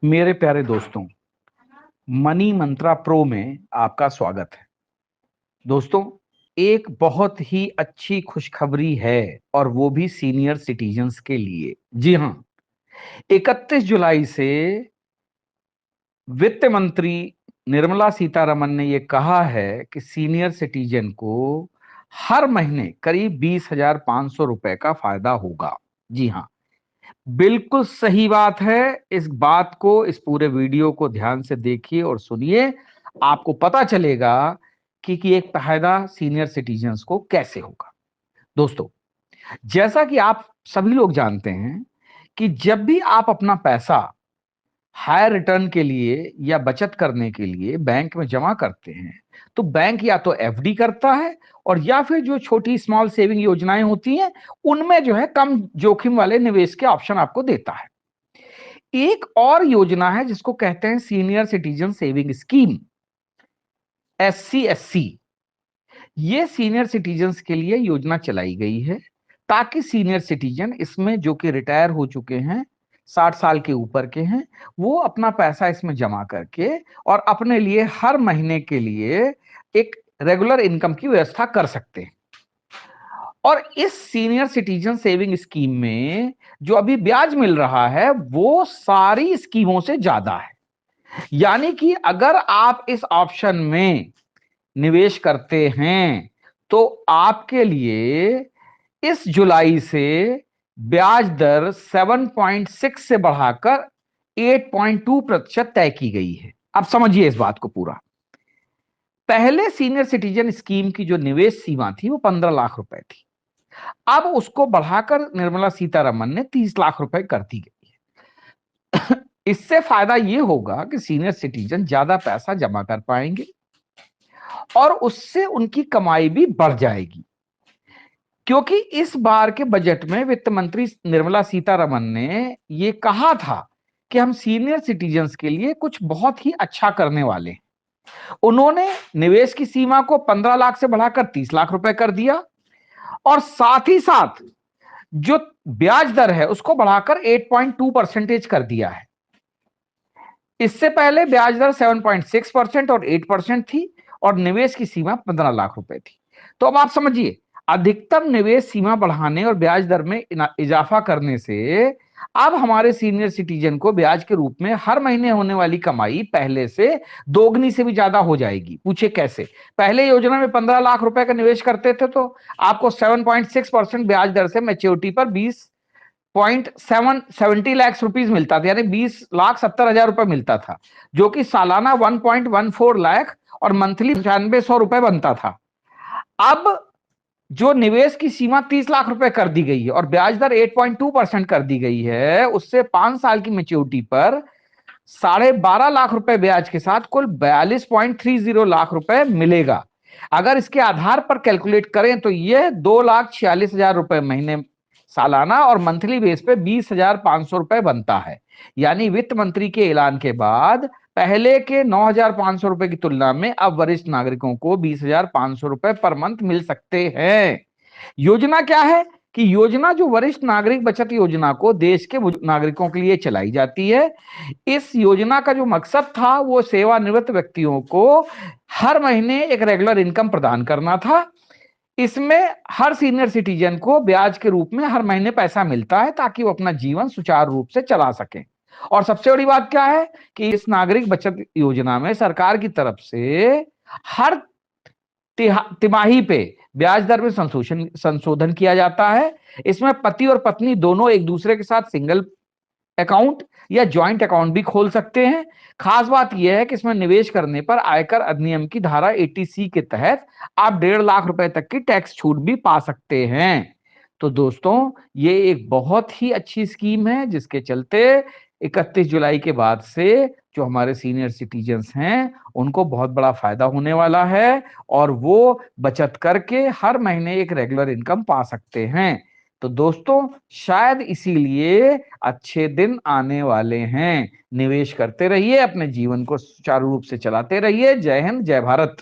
मेरे प्यारे दोस्तों, मनी मंत्रा प्रो में आपका स्वागत है। दोस्तों, एक बहुत ही अच्छी खुशखबरी है और वो भी सीनियर सिटीजन्स के लिए। जी हाँ, 31 जुलाई से वित्त मंत्री निर्मला सीतारमन ने ये कहा है कि सीनियर सिटीजन को हर महीने करीब 20,500 रुपए का फायदा होगा। जी हाँ, बिल्कुल सही बात है। इस बात को, इस पूरे वीडियो को ध्यान से देखिए और सुनिए, आपको पता चलेगा कि एक फायदा सीनियर सिटीजन्स को कैसे होगा। दोस्तों, जैसा कि आप सभी लोग जानते हैं कि जब भी आप अपना पैसा हायर रिटर्न के लिए या बचत करने के लिए बैंक में जमा करते हैं, तो बैंक या तो एफडी करता है और या फिर जो छोटी स्मॉल सेविंग योजनाएं होती हैं, उनमें जो है कम जोखिम वाले निवेश के ऑप्शन आपको देता है। एक और योजना है जिसको कहते हैं senior citizen saving scheme, SCSC। ये सीनियर सिटीजन्स के लिए योजना चलाई गई है ताकि सीनियर सिटीजन इसमें, जो कि रिटायर हो चुके हैं, 60 साल के ऊपर के हैं, वो अपना पैसा इसमें जमा करके और अपने लिए हर महीने के लिए एक रेगुलर इनकम की व्यवस्था कर सकते हैं। और इस सीनियर सिटीजन सेविंग स्कीम में जो अभी ब्याज मिल रहा है वो सारी स्कीमों से ज्यादा है। यानी कि अगर आप इस ऑप्शन में निवेश करते हैं तो आपके लिए इस जुलाई से ब्याज दर 7.6 से बढ़ाकर 8.2% तय की गई है। अब समझिए इस बात को पूरा। पहले सीनियर सिटीजन स्कीम की जो निवेश सीमा थी वो 15 लाख रुपए थी। अब उसको बढ़ाकर निर्मला सीतारमन ने 30 लाख रुपए कर दी गई है। इससे फायदा ये होगा कि सीनियर सिटीजन ज्यादा पैसा जमा कर पाएंगे और उससे उनकी कमाई भी बढ़ जाएगी। क्योंकि इस बार के बजट में वित्त मंत्री निर्मला सीतारमन ने ये कहा था कि हम सीनियर सिटीजन्स के लिए कुछ बहुत ही अच्छा करने वाले हैं। उन्होंने निवेश की सीमा को 15 लाख से बढ़ाकर 30 लाख रुपए कर दिया और साथ ही साथ जो ब्याज दर है उसको बढ़ाकर 8.2% कर दिया है। इससे पहले ब्याज दर 7.6% और 8% थी और निवेश की सीमा 15 लाख रुपए थी। तो अब आप समझिए, अधिकतम निवेश सीमा बढ़ाने और ब्याज दर में इजाफा करने से अब हमारे सीनियर सिटीजन को ब्याज के रूप में हर महीने होने वाली कमाई पहले से दोगुनी से भी ज्यादा हो जाएगी। पूछे कैसे? पहले योजना में 15 लाख रुपए का निवेश करते थे तो आपको 7.6% ब्याज दर से मैच्योरिटी पर 20.70 लाख रुपीस मिलता था, यानी 20,70,000 रुपए मिलता था, जो कि सालाना 1.14 लाख और मंथली 9500 रुपए बनता था। अब जो निवेश की सीमा 30 लाख रुपए कर दी गई है और ब्याज दर 8.2% कर दी गई है, उससे 5 साल की मैच्योरिटी पर 12.5 लाख रुपए ब्याज के साथ कुल 42.30 लाख रुपए मिलेगा। अगर इसके आधार पर कैलकुलेट करें तो यह 2,46,000 रुपए महीने सालाना और मंथली बेस पे 20,500 रुपए बनता है। यानी वित्त मंत्री के ऐलान के बाद पहले के 9,500 रुपए की तुलना में अब वरिष्ठ नागरिकों को 20,500 रुपए पर मंथ मिल सकते हैं। योजना क्या है कि योजना जो वरिष्ठ नागरिक बचत योजना को देश के नागरिकों के लिए चलाई जाती है। इस योजना का जो मकसद था वो सेवानिवृत्त व्यक्तियों को हर महीने एक रेगुलर इनकम प्रदान करना था। इसमें हर सीनियर सिटीजन को ब्याज के रूप में हर महीने पैसा मिलता है ताकि वो अपना जीवन सुचारू रूप से चला सके। और सबसे बड़ी बात क्या है कि इस नागरिक बचत योजना में सरकार की तरफ से हर तिमाही पे ब्याज दर में संशोधन किया जाता है। इसमें पति और पत्नी दोनों एक दूसरे के साथ सिंगल अकाउंट या ज्वाइंट अकाउंट भी खोल सकते हैं। खास बात यह है कि इसमें निवेश करने पर आयकर अधिनियम की धारा 80C के तहत आप 1.5 लाख रुपए तक की टैक्स छूट भी पा सकते हैं। तो दोस्तों, ये एक बहुत ही अच्छी स्कीम है जिसके चलते 31 जुलाई के बाद से जो हमारे सीनियर सिटीजन्स हैं उनको बहुत बड़ा फायदा होने वाला है और वो बचत करके हर महीने एक रेगुलर इनकम पा सकते हैं। तो दोस्तों, शायद इसीलिए अच्छे दिन आने वाले हैं। निवेश करते रहिए, अपने जीवन को सुचारू रूप से चलाते रहिए। जय हिंद, जय भारत।